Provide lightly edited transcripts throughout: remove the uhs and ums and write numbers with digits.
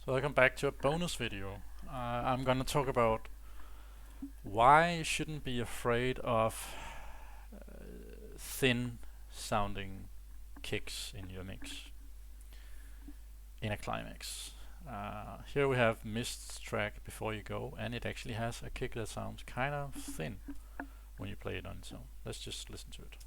So welcome back to a bonus video. I'm gonna talk about why you shouldn't be afraid of thin sounding kicks in your mix in a climax. Here we have MYST's track Before You Go, and it actually has a kick that sounds kind of thin when you play it on its own. Let's just listen to it.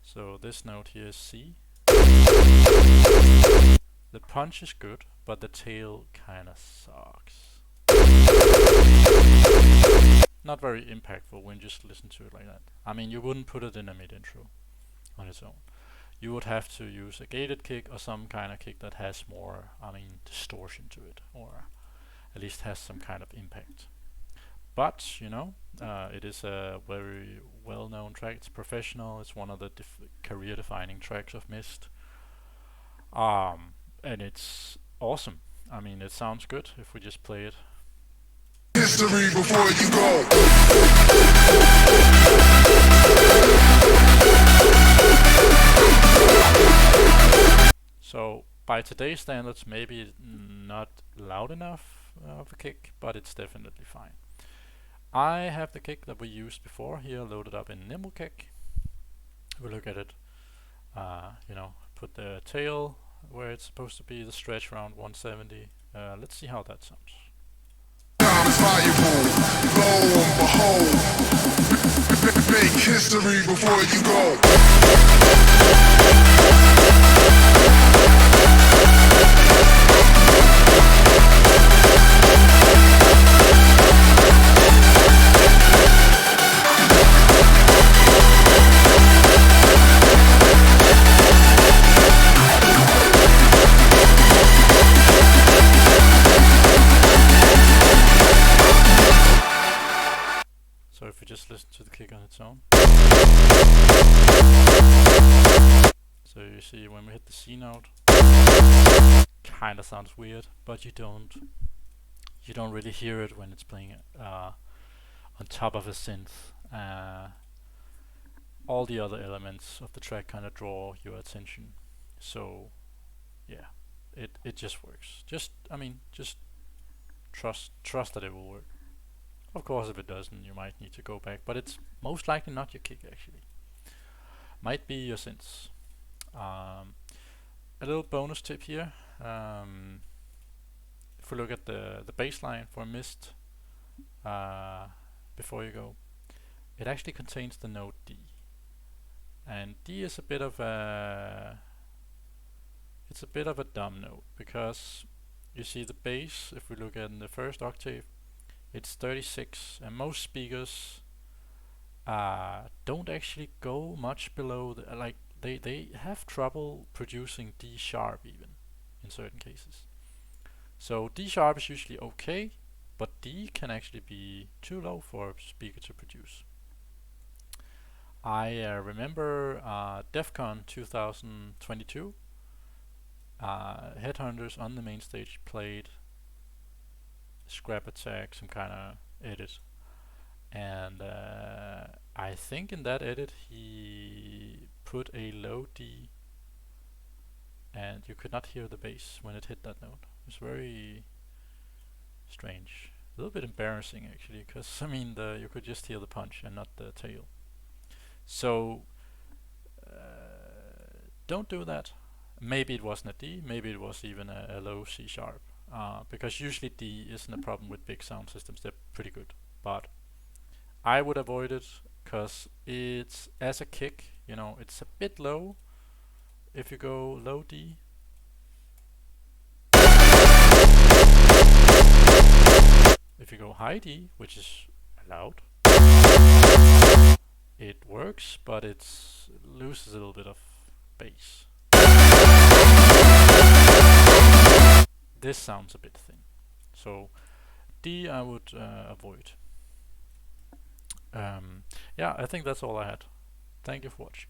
So this note here is C. The punch is good, but the tail kinda sucks. Not very impactful when you just listen to it like that. I mean, you wouldn't put it in a mid intro on its own. You would have to use a gated kick or some kind of kick that has more, distortion to it, or at least has some kind of impact. But, it is a very well-known track. It's professional. It's one of the career-defining tracks of MYST. And it's awesome. I mean, it sounds good if we just play it. History before you go. So, by today's standards, maybe not loud enough of a kick, but it's definitely fine. I have the kick that we used before here loaded up in Nimble Kick. We look at it, put the tail where it's supposed to be, the stretch around 170. Let's see how that sounds. Time is valuable. Lo and behold, make history before you go. So if we just listen to the kick on its own. So you see when we hit the C note, kinda sounds weird, but you don't really hear it when it's playing on top of a synth. All the other elements of the track kinda draw your attention. So yeah, it just works. Just trust that it will work. Of course, if it doesn't, you might need to go back, but it's most likely not your kick actually. Might be your synths. A little bonus tip here. If we look at the bass line for MYST, Before You Go, it actually contains the note D. And D is a bit of a dumb note, because you see the bass, if we look at the first octave, it's 36, and most speakers don't actually go much below they have trouble producing D sharp even in certain cases. So D sharp is usually okay, but D can actually be too low for a speaker to produce. I remember DEF CON 2022, Headhunters on the main stage played Scrap Attack, some kind of edit, and I think in that edit he put a low D, and you could not hear the bass when it hit that note. It was very strange, a little bit embarrassing actually, because you could just hear the punch and not the tail. So don't do that. Maybe it wasn't a D, maybe it was even a low C sharp. Because usually D isn't a problem with big sound systems, they're pretty good. But I would avoid it, because it's, as a kick, it's a bit low. If you go low D, if you go high D, which is allowed, it works, but it loses a little bit of bass. This sounds a bit thin, so D I would avoid. Yeah, I think that's all I had. Thank you for watching.